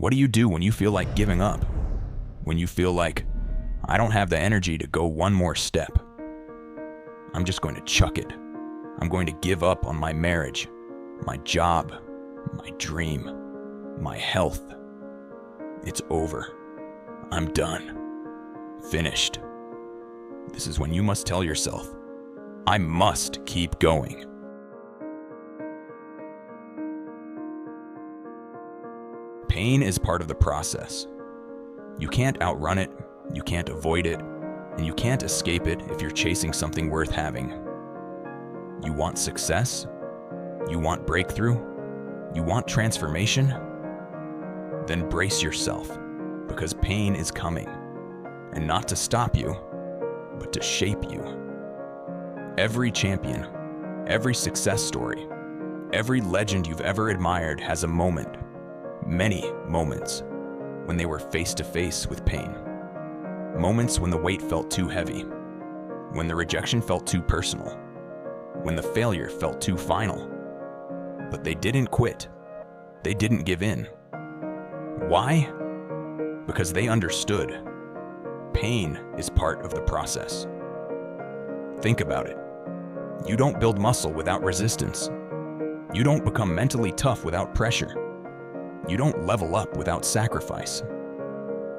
What do you do when you feel like giving up? When you feel like, I don't have the energy to go one more step. I'm just going to chuck it. I'm going to give up on my marriage, my job, my dream, my health. It's over. I'm done. Finished. This is when you must tell yourself, I must keep going. Pain is part of the process. You can't outrun it, you can't avoid it, and you can't escape it if you're chasing something worth having. You want success? You want breakthrough? You want transformation? Then brace yourself, because pain is coming, and not to stop you, but to shape you. Every champion, every success story, every legend you've ever admired has a moment, many moments, when they were face to face with pain. Moments when the weight felt too heavy, when the rejection felt too personal, when the failure felt too final. But they didn't quit. They didn't give in. Why? Because they understood. Pain is part of the process. Think about it. You don't build muscle without resistance. You don't become mentally tough without pressure. You don't level up without sacrifice.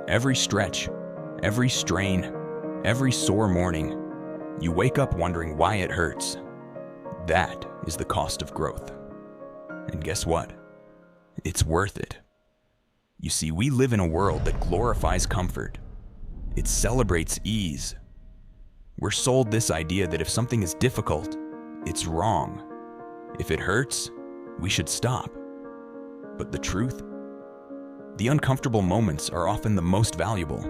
Every stretch, every strain, every sore morning, you wake up wondering why it hurts. That is the cost of growth. And guess what? It's worth it. You see, we live in a world that glorifies comfort. It celebrates ease. We're sold this idea that if something is difficult, it's wrong. If it hurts, we should stop. But the truth? The uncomfortable moments are often the most valuable.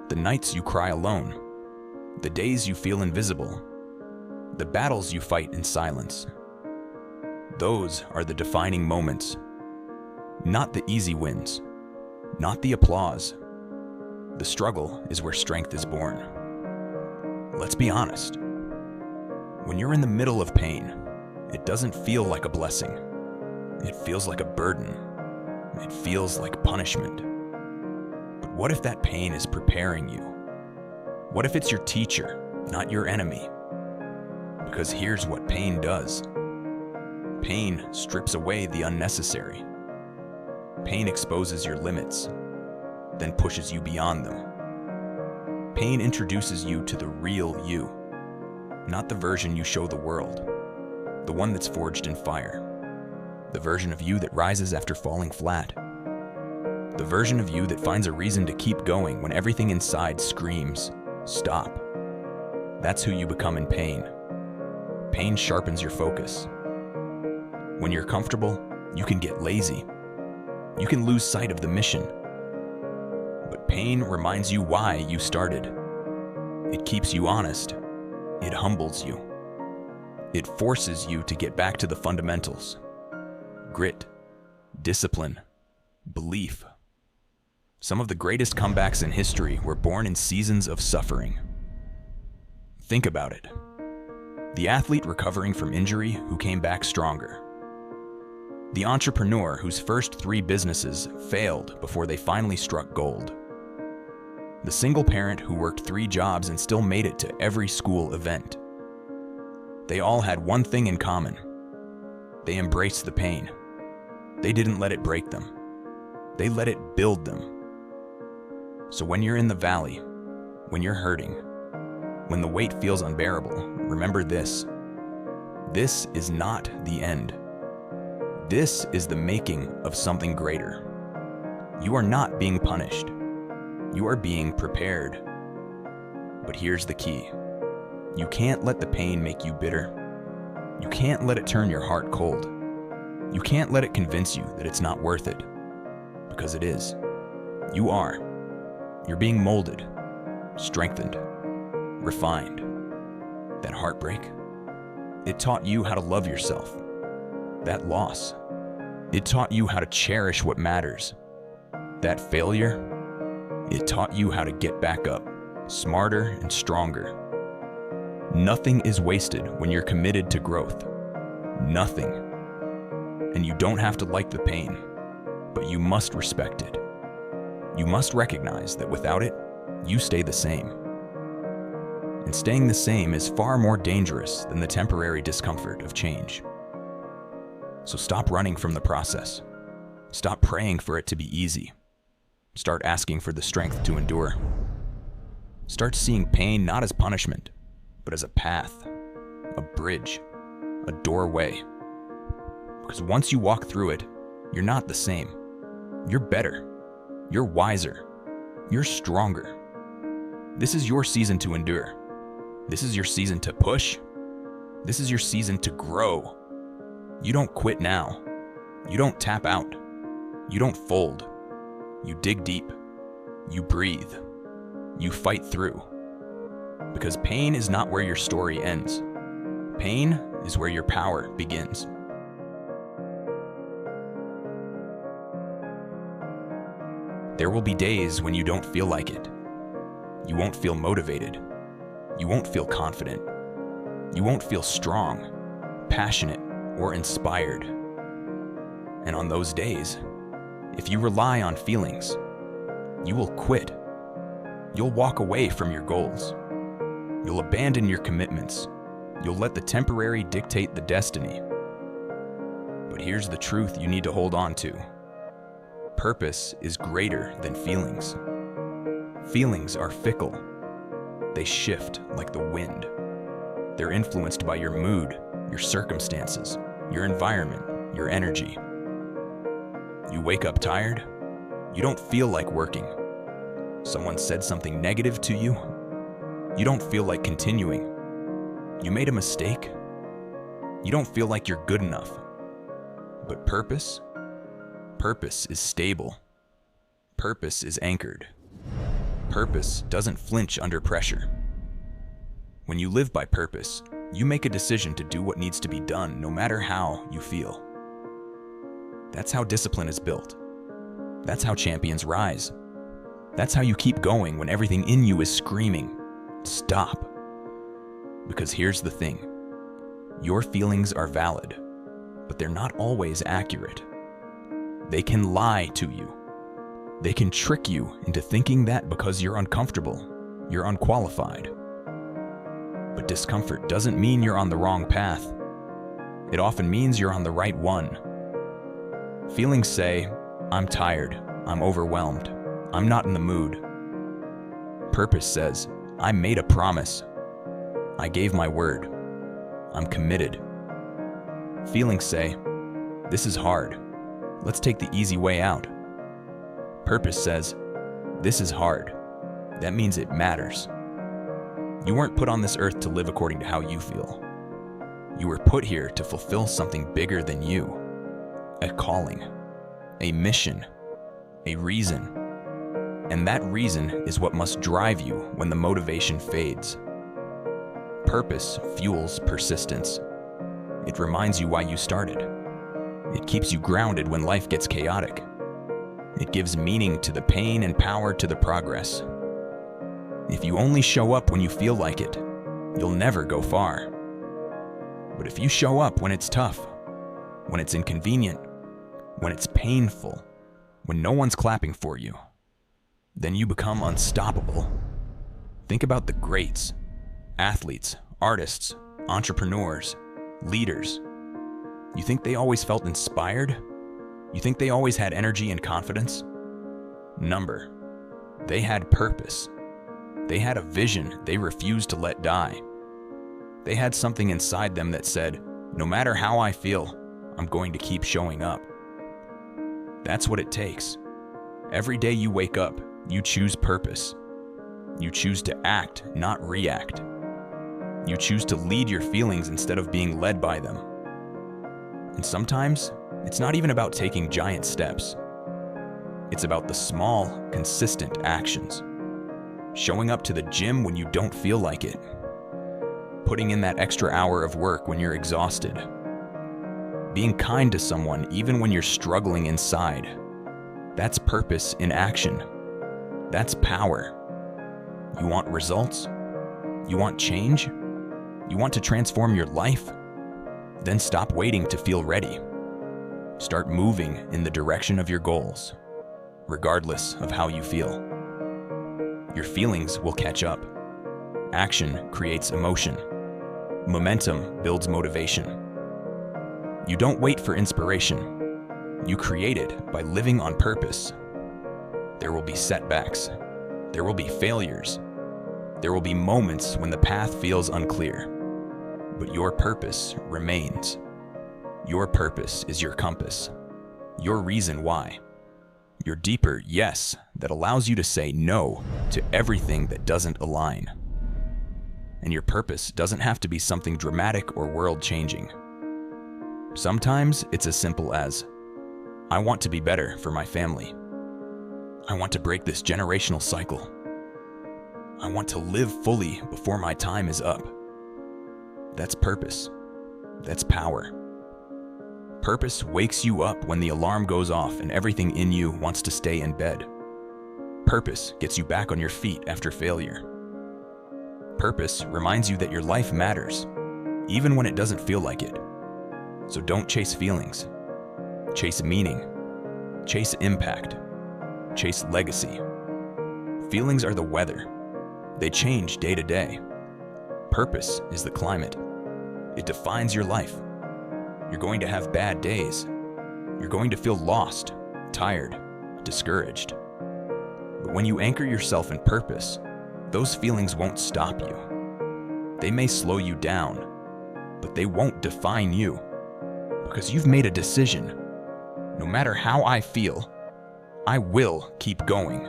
The nights you cry alone, the days you feel invisible, the battles you fight in silence. Those are the defining moments. Not the easy wins, not the applause. The struggle is where strength is born. Let's be honest. When you're in the middle of pain, it doesn't feel like a blessing. It feels like a burden. It feels like punishment. But what if that pain is preparing you? What if it's your teacher, not your enemy? Because here's what pain does. Pain strips away the unnecessary. Pain exposes your limits, then pushes you beyond them. Pain introduces you to the real you, not the version you show the world, the one that's forged in fire, the version of you that rises after falling flat, the version of you that finds a reason to keep going when everything inside screams, stop. That's who you become in pain. Pain sharpens your focus. When you're comfortable, you can get lazy. You can lose sight of the mission. But pain reminds you why you started. It keeps you honest. It humbles you. It forces you to get back to the fundamentals. Grit, discipline, belief. Some of the greatest comebacks in history were born in seasons of suffering. Think about it. The athlete recovering from injury who came back stronger. The entrepreneur whose first 3 businesses failed before they finally struck gold. The single parent who worked 3 jobs and still made it to every school event. They all had one thing in common. They embraced the pain. They didn't let it break them. They let it build them. So when you're in the valley, when you're hurting, when the weight feels unbearable, remember this. This is not the end. This is the making of something greater. You are not being punished. You are being prepared. But here's the key. You can't let the pain make you bitter. You can't let it turn your heart cold. You can't let it convince you that it's not worth it. Because it is. You are. You're being molded, strengthened, refined. That heartbreak, it taught you how to love yourself. That loss, it taught you how to cherish what matters. That failure, it taught you how to get back up, smarter and stronger. Nothing is wasted when you're committed to growth. Nothing. And you don't have to like the pain, but you must respect it. You must recognize that without it, you stay the same. And staying the same is far more dangerous than the temporary discomfort of change. So stop running from the process. Stop praying for it to be easy. Start asking for the strength to endure. Start seeing pain not as punishment, but as a path, a bridge, a doorway. Because once you walk through it, you're not the same. You're better. You're wiser. You're stronger. This is your season to endure. This is your season to push. This is your season to grow. You don't quit now. You don't tap out. You don't fold. You dig deep. You breathe. You fight through. Because pain is not where your story ends. Pain is where your power begins. There will be days when you don't feel like it. You won't feel motivated. You won't feel confident. You won't feel strong, passionate, or inspired. And on those days, if you rely on feelings, you will quit. You'll walk away from your goals. You'll abandon your commitments. You'll let the temporary dictate the destiny. But here's the truth you need to hold on to. Purpose is greater than feelings. Feelings are fickle. They shift like the wind. They're influenced by your mood, your circumstances, your environment, your energy. You wake up tired. You don't feel like working. Someone said something negative to you. You don't feel like continuing. You made a mistake. You don't feel like you're good enough. But purpose? Purpose is stable. Purpose is anchored. Purpose doesn't flinch under pressure. When you live by purpose, you make a decision to do what needs to be done no matter how you feel. That's how discipline is built. That's how champions rise. That's how you keep going when everything in you is screaming, stop. Because here's the thing. Your feelings are valid, but they're not always accurate. They can lie to you. They can trick you into thinking that because you're uncomfortable, you're unqualified. But discomfort doesn't mean you're on the wrong path. It often means you're on the right one. Feelings say, I'm tired, I'm overwhelmed, I'm not in the mood. Purpose says, I made a promise. I gave my word. I'm committed. Feelings say, this is hard. Let's take the easy way out. Purpose says, this is hard. That means it matters. You weren't put on this earth to live according to how you feel. You were put here to fulfill something bigger than you. A calling, a mission, a reason. And that reason is what must drive you when the motivation fades. Purpose fuels persistence. It reminds you why you started. It keeps you grounded when life gets chaotic. It gives meaning to the pain and power to the progress. If you only show up when you feel like it, you'll never go far. But if you show up when it's tough, when it's inconvenient, when it's painful, when no one's clapping for you, then you become unstoppable. Think about the greats, athletes, artists, entrepreneurs, leaders. You think they always felt inspired? You think they always had energy and confidence? Number. They had purpose. They had a vision they refused to let die. They had something inside them that said, no matter how I feel, I'm going to keep showing up. That's what it takes. Every day you wake up, you choose purpose. You choose to act, not react. You choose to lead your feelings instead of being led by them. And sometimes, it's not even about taking giant steps. It's about the small, consistent actions. Showing up to the gym when you don't feel like it. Putting in that extra hour of work when you're exhausted. Being kind to someone even when you're struggling inside. That's purpose in action. That's power. You want results? You want change? You want to transform your life? Then stop waiting to feel ready. Start moving in the direction of your goals, regardless of how you feel. Your feelings will catch up. Action creates emotion. Momentum builds motivation. You don't wait for inspiration. You create it by living on purpose. There will be setbacks. There will be failures. There will be moments when the path feels unclear. But your purpose remains. Your purpose is your compass, your reason why, your deeper yes that allows you to say no to everything that doesn't align. And your purpose doesn't have to be something dramatic or world-changing. Sometimes it's as simple as, I want to be better for my family. I want to break this generational cycle. I want to live fully before my time is up. That's purpose. That's power. Purpose wakes you up when the alarm goes off and everything in you wants to stay in bed. Purpose gets you back on your feet after failure. Purpose reminds you that your life matters, even when it doesn't feel like it. So don't chase feelings. Chase meaning. Chase impact. Chase legacy. Feelings are the weather. They change day to day. Purpose is the climate. It defines your life. You're going to have bad days. You're going to feel lost, tired, discouraged. But when you anchor yourself in purpose, those feelings won't stop you. They may slow you down, but they won't define you, because you've made a decision. No matter how I feel, I will keep going.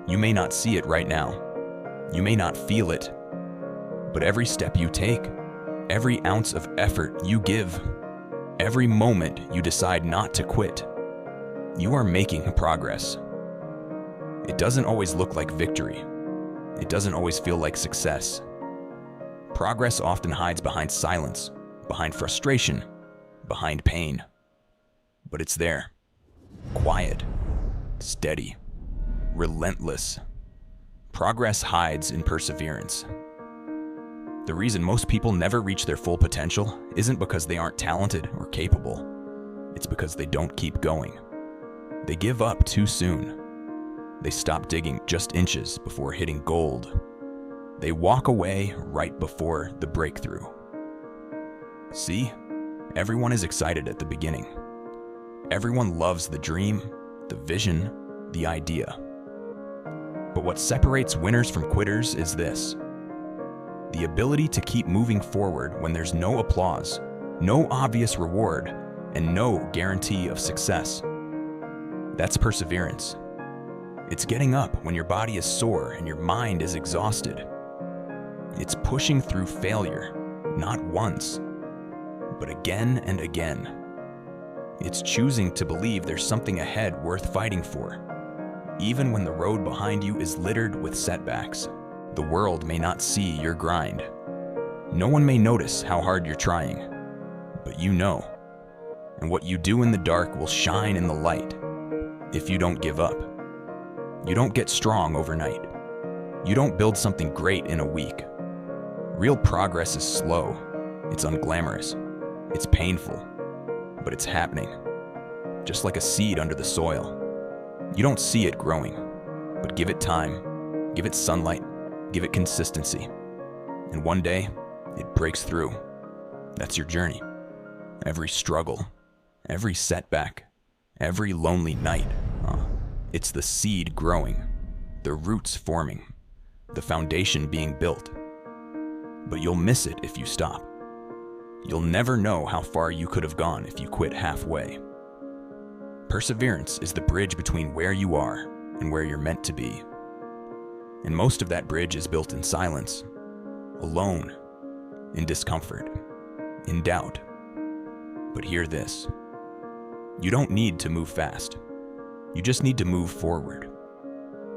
You may not see it right now. You may not feel it. But every step you take, every ounce of effort you give, every moment you decide not to quit, you are making progress. It doesn't always look like victory. It doesn't always feel like success. Progress often hides behind silence, behind frustration, behind pain. But it's there. Quiet, steady, relentless. Progress hides in perseverance. The reason most people never reach their full potential isn't because they aren't talented or capable. It's because they don't keep going. They give up too soon. They stop digging just inches before hitting gold. They walk away right before the breakthrough. See, everyone is excited at the beginning. Everyone loves the dream, the vision, the idea. But what separates winners from quitters is this: the ability to keep moving forward when there's no applause, no obvious reward, and no guarantee of success. That's perseverance. It's getting up when your body is sore and your mind is exhausted. It's pushing through failure, not once, but again and again. It's choosing to believe there's something ahead worth fighting for, even when the road behind you is littered with setbacks. The world may not see your grind. No one may notice how hard you're trying, but you know. And what you do in the dark will shine in the light if you don't give up. You don't get strong overnight. You don't build something great in a week. Real progress is slow. It's unglamorous. It's painful, but it's happening. Just like a seed under the soil. You don't see it growing, but give it time, give it sunlight, give it consistency. And one day, it breaks through. That's your journey. Every struggle, every setback, every lonely night, it's the seed growing, the roots forming, the foundation being built. But you'll miss it if you stop. You'll never know how far you could have gone if you quit halfway. Perseverance is the bridge between where you are and where you're meant to be. And most of that bridge is built in silence, alone, in discomfort, in doubt. But hear this: you don't need to move fast. You just need to move forward.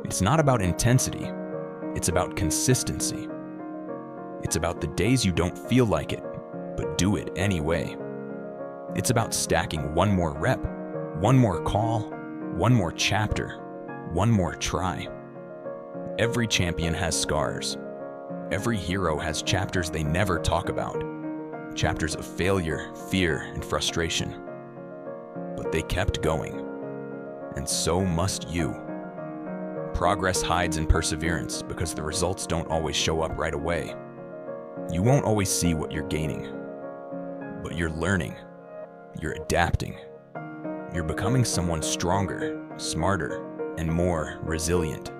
It's not about intensity, it's about consistency. It's about the days you don't feel like it, but do it anyway. It's about stacking one more rep, one more call, one more chapter, one more try. Every champion has scars. Every hero has chapters they never talk about. chapters of failure, fear, and frustration. But they kept going, and so must you. Progress hides in perseverance because the results don't always show up right away. You won't always see what you're gaining, but you're learning, you're adapting, you're becoming someone stronger, smarter, and more resilient.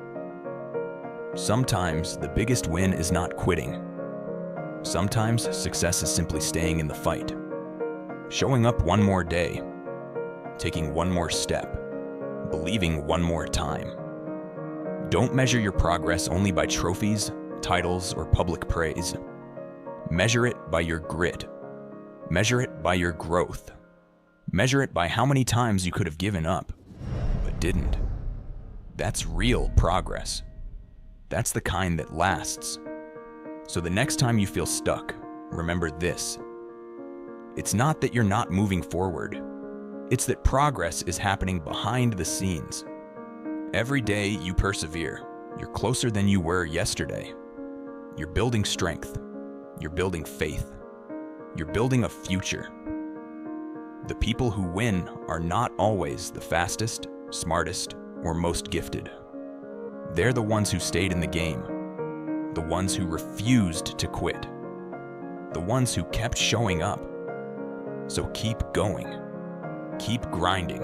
Sometimes the biggest win is not quitting. Sometimes success is simply staying in the fight, showing up one more day, taking one more step, believing one more time. Don't measure your progress only by trophies, titles, or public praise. Measure it by your grit. Measure it by your growth. Measure it by how many times you could have given up, but didn't. That's real progress. That's the kind that lasts. So the next time you feel stuck, remember this. It's not that you're not moving forward. It's that progress is happening behind the scenes. Every day you persevere, you're closer than you were yesterday. You're building strength. You're building faith. You're building a future. The people who win are not always the fastest, smartest, or most gifted. They're the ones who stayed in the game, the ones who refused to quit, the ones who kept showing up. So keep going, keep grinding,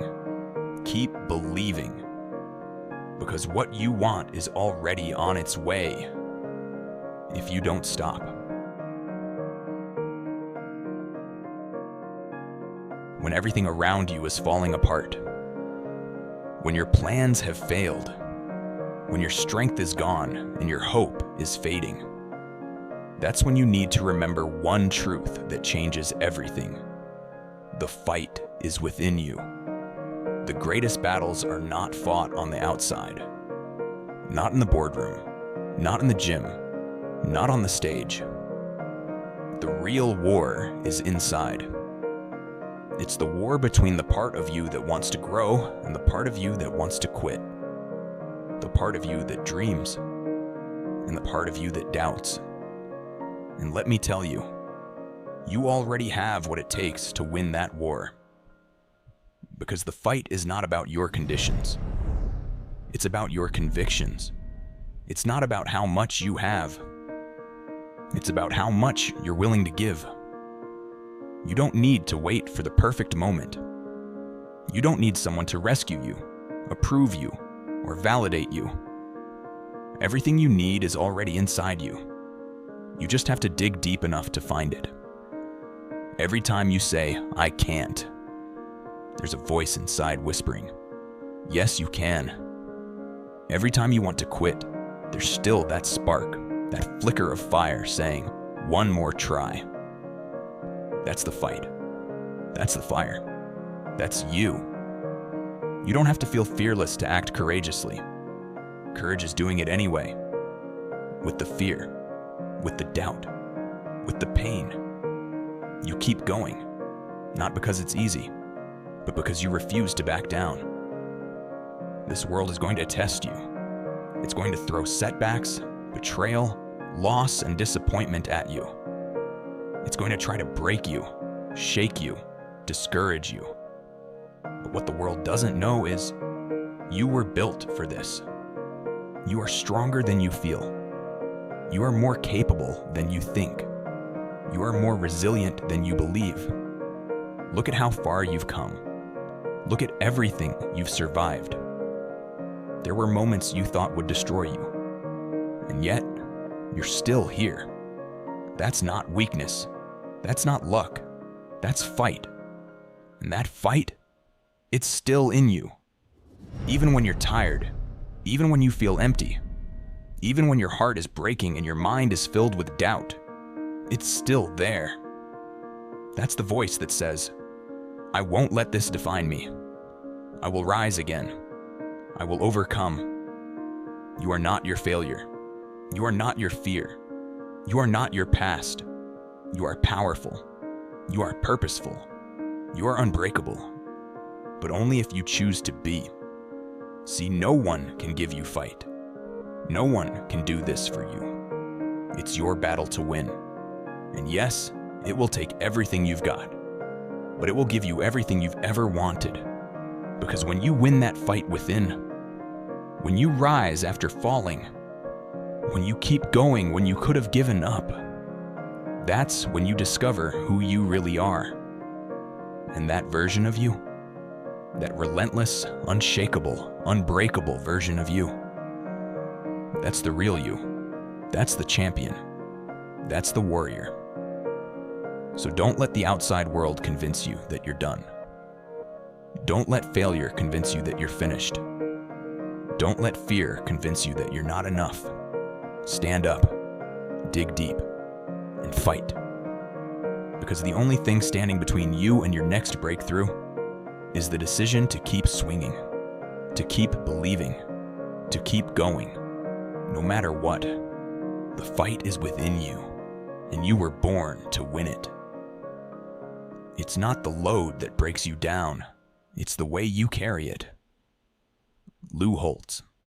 keep believing, because what you want is already on its way if you don't stop. When everything around you is falling apart, when your plans have failed, when your strength is gone and your hope is fading, that's when you need to remember one truth that changes everything. The fight is within you. The greatest battles are not fought on the outside. Not in the boardroom, not in the gym, not on the stage. The real war is inside. It's the war between the part of you that wants to grow and the part of you that wants to quit. The part of you that dreams and the part of you that doubts. And let me tell you, you already have what it takes to win that war. Because the fight is not about your conditions. It's about your convictions. It's not about how much you have. It's about how much you're willing to give. You don't need to wait for the perfect moment. You don't need someone to rescue you, approve you, or validate you. Everything you need is already inside you. You just have to dig deep enough to find it. Every time you say, "I can't," there's a voice inside whispering, "Yes, you can." Every time you want to quit, there's still that spark, that flicker of fire saying, "One more try." That's the fight. That's the fire. That's you. You don't have to feel fearless to act courageously. Courage is doing it anyway. With the fear, with the doubt, with the pain. You keep going, not because it's easy, but because you refuse to back down. This world is going to test you. It's going to throw setbacks, betrayal, loss, and disappointment at you. It's going to try to break you, shake you, discourage you. But what the world doesn't know is you were built for this. You are stronger than you feel. You are more capable than you think. You are more resilient than you believe. Look at how far you've come. Look at everything you've survived. There were moments you thought would destroy you, and yet you're still here. That's not weakness. That's not luck. That's fight. And that fight, it's still in you. Even when you're tired, even when you feel empty, even when your heart is breaking and your mind is filled with doubt, it's still there. That's the voice that says, "I won't let this define me. I will rise again. I will overcome." You are not your failure. You are not your fear. You are not your past. You are powerful. You are purposeful. You are unbreakable. But only if you choose to be. See, no one can give you fight. No one can do this for you. It's your battle to win. And yes, It will take everything you've got, but it will give you everything you've ever wanted. Because when you win that fight within, when you rise after falling, when you keep going when you could have given up, that's when you discover who you really are. And that version of you, that relentless, unshakable, unbreakable version of you, that's the real you. That's the champion. That's the warrior. So don't let the outside world convince you that you're done. Don't let failure convince you that you're finished. Don't let fear convince you that you're not enough. Stand up, dig deep, and fight. Because the only thing standing between you and your next breakthrough is the decision to keep swinging, to keep believing, to keep going, no matter what. The fight is within you, and you were born to win it. It's not the load that breaks you down, it's the way you carry it. Lou Holtz.